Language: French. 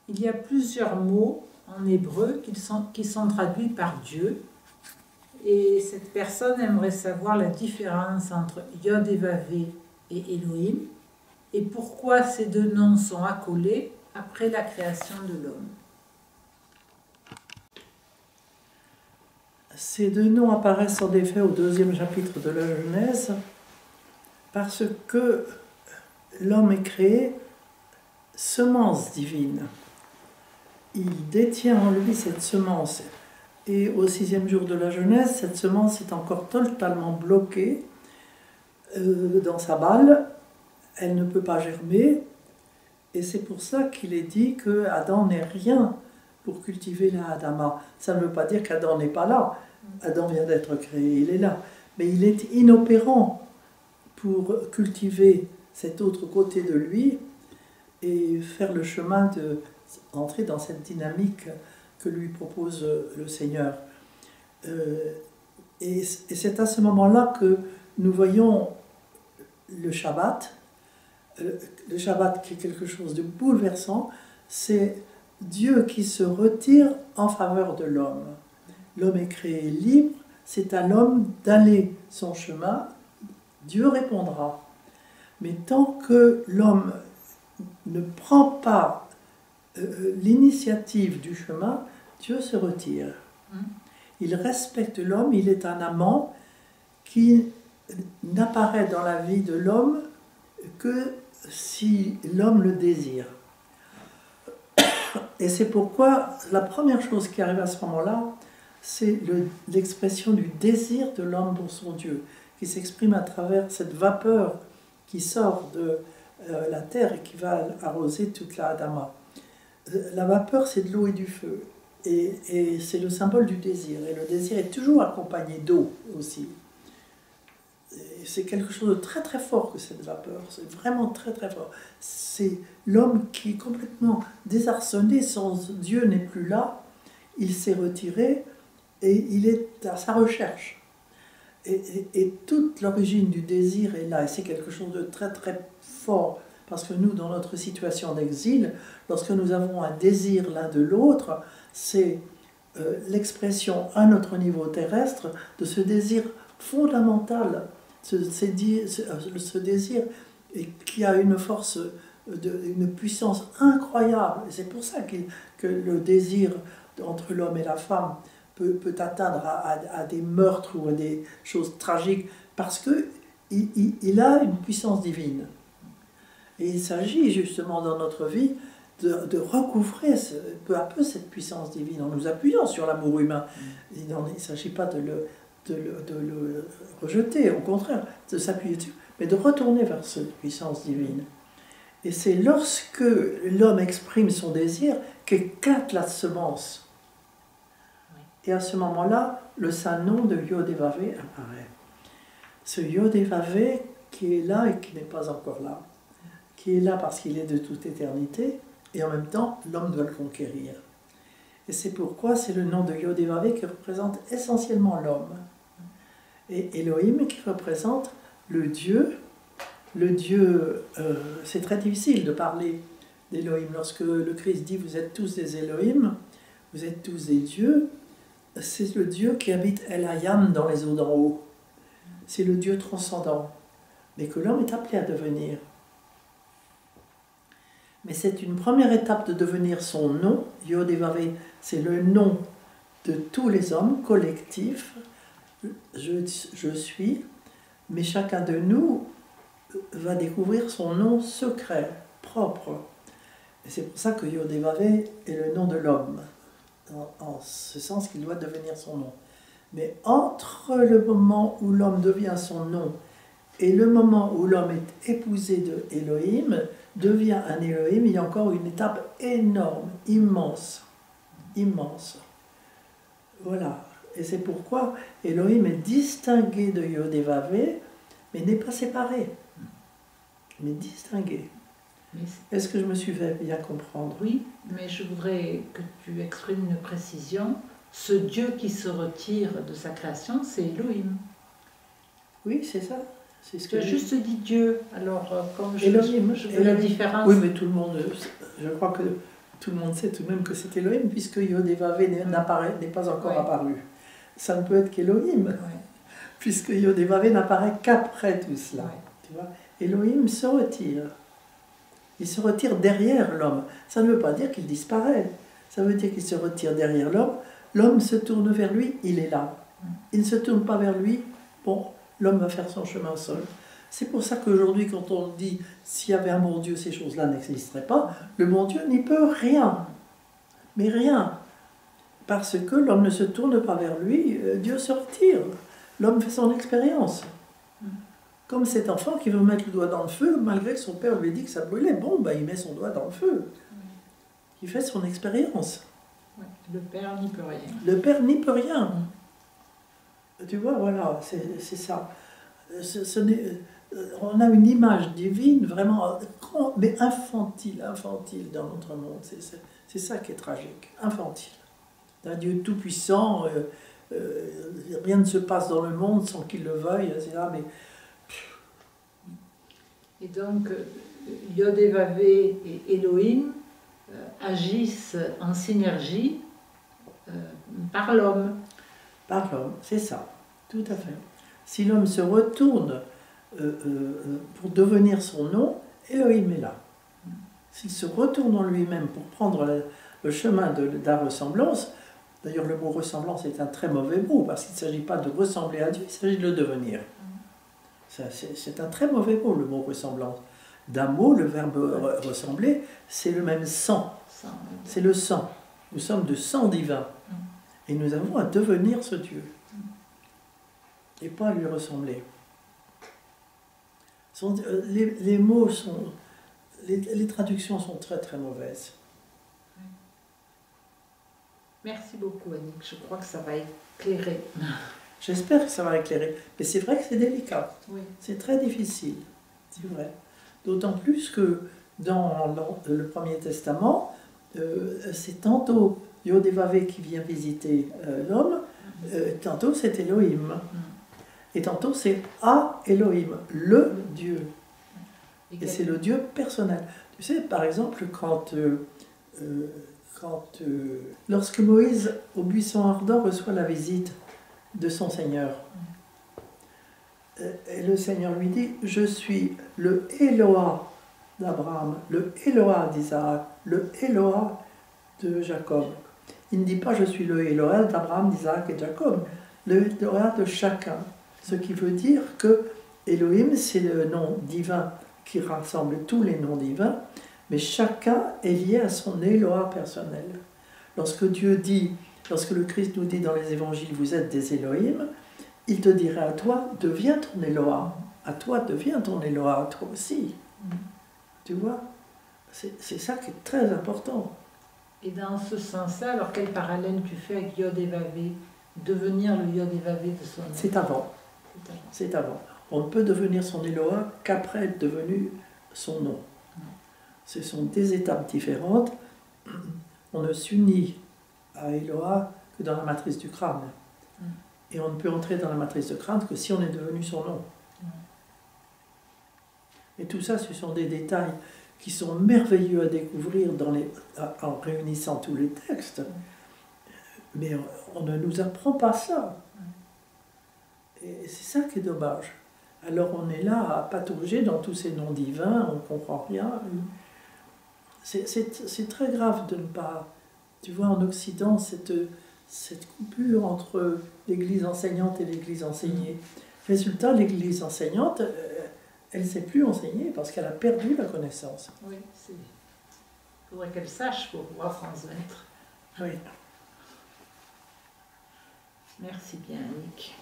Il y a plusieurs mots en hébreu qui sont traduits par Dieu. Et cette personne aimerait savoir la différence entre Yod et Vavé et Elohim et pourquoi ces deux noms sont accolés après la création de l'homme. Ces deux noms apparaissent en effet au 2e chapitre de la Genèse parce que l'homme est créé semence divine. Il détient en lui cette semence. Et au 6e jour de la Genèse, cette semence est encore totalement bloquée dans sa balle. Elle ne peut pas germer. Et c'est pour ça qu'il est dit que Adam n'est rien pour cultiver la Adama. Ça ne veut pas dire qu'Adam n'est pas là. Adam vient d'être créé, il est là. Mais il est inopérant pour cultiver cet autre côté de lui et faire le chemin d'entrer dans cette dynamique que lui propose le Seigneur. Et c'est à ce moment-là que nous voyons le Shabbat. Le Shabbat qui est quelque chose de bouleversant, c'est Dieu qui se retire en faveur de l'homme. L'homme est créé libre, c'est à l'homme d'aller son chemin, Dieu répondra. Mais tant que l'homme ne prend pas l'initiative du chemin, Dieu se retire. Il respecte l'homme, il est un amant qui n'apparaît dans la vie de l'homme que si l'homme le désire. Et c'est pourquoi la première chose qui arrive à ce moment-là, c'est l'expression du désir de l'homme pour son Dieu, qui s'exprime à travers cette vapeur qui sort de la terre et qui va arroser toute la Adama. La vapeur, c'est de l'eau et du feu. Et c'est le symbole du désir. Et le désir est toujours accompagné d'eau aussi. C'est quelque chose de très très fort que cette vapeur. C'est vraiment très très fort. C'est l'homme qui est complètement désarçonné. Son Dieu n'est plus là. Il s'est retiré et il est à sa recherche. Et toute l'origine du désir est là. Et c'est quelque chose de très très fort. Parce que nous, dans notre situation d'exil, lorsque nous avons un désir l'un de l'autre, c'est l'expression à notre niveau terrestre de ce désir fondamental, ce désir qui a une force, une puissance incroyable. Et c'est pour ça que le désir entre l'homme et la femme peut atteindre à des meurtres ou à des choses tragiques, parce qu'il a une puissance divine. Et il s'agit justement dans notre vie de recouvrer peu à peu cette puissance divine en nous appuyant sur l'amour humain. Il ne s'agit pas de le rejeter, au contraire, de s'appuyer dessus, mais de retourner vers cette puissance divine. Et c'est lorsque l'homme exprime son désir qu'éclate la semence. Et à ce moment-là, le saint nom de Yod et Vavé apparaît. Ce Yod et Vavé qui est là et qui n'est pas encore là, qui est là parce qu'il est de toute éternité, et en même temps, l'homme doit le conquérir. Et c'est pourquoi c'est le nom de Yod et Vavé qui représente essentiellement l'homme. Et Elohim qui représente le Dieu. Le Dieu, c'est très difficile de parler d'Elohim. Lorsque le Christ dit « vous êtes tous des Elohim », vous êtes tous des dieux, c'est le Dieu qui habite El Hayam dans les eaux d'en haut. C'est le Dieu transcendant, mais que l'homme est appelé à devenir. Mais c'est une première étape de devenir son nom. Yod et Vavé, c'est le nom de tous les hommes, collectif. Je suis, mais chacun de nous va découvrir son nom secret, propre. Et c'est pour ça que Yod et Vavé est le nom de l'homme, en ce sens qu'il doit devenir son nom. Mais entre le moment où l'homme devient son nom et le moment où l'homme est épousé de Elohim, devient un Elohim, il y a encore une étape énorme, immense, immense. Voilà. Et c'est pourquoi Elohim est distingué de Yod et Vavé, mais n'est pas séparé, mais distingué. Est-ce que je me suis fait bien comprendre? Oui, mais je voudrais que tu exprimes une précision. Ce Dieu qui se retire de sa création, c'est Elohim. Oui, c'est ça. C'est ce que tu as juste dit Dieu. Alors, comme Elohim, je veux la différence. Oui, mais tout le monde, je crois que tout le monde sait tout de même que c'est Elohim, puisque Yod et Vav n'est pas encore apparu. Ça ne peut être qu'Elohim, puisque Yod et Vav n'apparaît qu'après tout cela. Tu vois, Elohim se retire. Il se retire derrière l'homme. Ça ne veut pas dire qu'il disparaît. Ça veut dire qu'il se retire derrière l'homme. L'homme se tourne vers lui, il est là. Il ne se tourne pas vers lui, bon, l'homme va faire son chemin seul. C'est pour ça qu'aujourd'hui, quand on dit s'il y avait un bon Dieu, ces choses-là n'existeraient pas, le bon Dieu n'y peut rien. Mais rien. Parce que l'homme ne se tourne pas vers lui, Dieu se retire. L'homme fait son expérience. Comme cet enfant qui veut mettre le doigt dans le feu, malgré que son père lui dit que ça brûlait. Bon, ben, il met son doigt dans le feu. Il fait son expérience. Le père n'y peut rien. Le père n'y peut rien. Tu vois, voilà, c'est ça. On a une image divine vraiment, mais infantile dans notre monde. C'est ça qui est tragique, infantile. Un Dieu tout-puissant, rien ne se passe dans le monde sans qu'il le veuille, etc. Mais... Et donc, Yod et Vav et Elohim agissent en synergie par l'homme. Par l'homme, c'est ça, tout à fait. Si l'homme se retourne pour devenir son nom, Elohim est là. S'il se retourne en lui-même pour prendre le chemin de la ressemblance, d'ailleurs le mot ressemblance est un très mauvais mot, parce qu'il ne s'agit pas de ressembler à Dieu, il s'agit de le devenir. C'est un très mauvais mot, le mot ressemblance. D'un mot, le verbe ressembler, c'est le même sang. C'est le sang. Nous sommes de sang divin. Et nous avons à devenir ce Dieu. Et pas à lui ressembler. Les mots sont... Les traductions sont très très mauvaises. Merci beaucoup Annick, je crois que ça va éclairer. J'espère que ça va éclairer. Mais c'est vrai que c'est délicat. Oui. C'est très difficile. C'est vrai. D'autant plus que dans le Premier Testament, c'est tantôt Yod et Vav qui vient visiter l'homme, tantôt c'est Elohim. Et tantôt c'est A Elohim, le Dieu. Et c'est le Dieu personnel. Tu sais, par exemple, lorsque Moïse, au buisson ardent, reçoit la visite de son Seigneur, et le Seigneur lui dit, je suis le Eloah d'Abraham, le Eloah d'Isaac, le Eloah de Jacob. Il ne dit pas, je suis le Eloah d'Abraham, d'Isaac et de Jacob, le Eloah de chacun. Ce qui veut dire que Elohim, c'est le nom divin qui rassemble tous les noms divins, mais chacun est lié à son Eloah personnel. Lorsque le Christ nous dit dans les évangiles, vous êtes des Elohim, il te dirait à toi, deviens ton Eloah. À toi, deviens ton Eloah, toi aussi. Tu vois, c'est ça qui est très important. Et dans ce sens-là, alors quel parallèle tu fais avec Yod et Vav? Devenir le Yod et Vav de son nom? C'est avant. C'est avant. On ne peut devenir son Eloah qu'après être devenu son nom. Ce sont des étapes différentes. On ne s'unit à Eloah que dans la matrice du crâne. Et on ne peut entrer dans la matrice de crâne que si on est devenu son nom. Et tout ça, ce sont des détails qui sont merveilleux à découvrir en réunissant tous les textes. Mais on ne nous apprend pas ça. Et c'est ça qui est dommage. Alors on est là à patauger dans tous ces noms divins, on ne comprend rien. C'est très grave de ne pas... Tu vois, en Occident, cette coupure entre l'Église enseignante et l'Église enseignée. Résultat, l'Église enseignante, elle ne sait plus enseigner parce qu'elle a perdu la connaissance. Oui, il faudrait qu'elle sache pour pouvoir transmettre. Oui. Merci bien, Annick.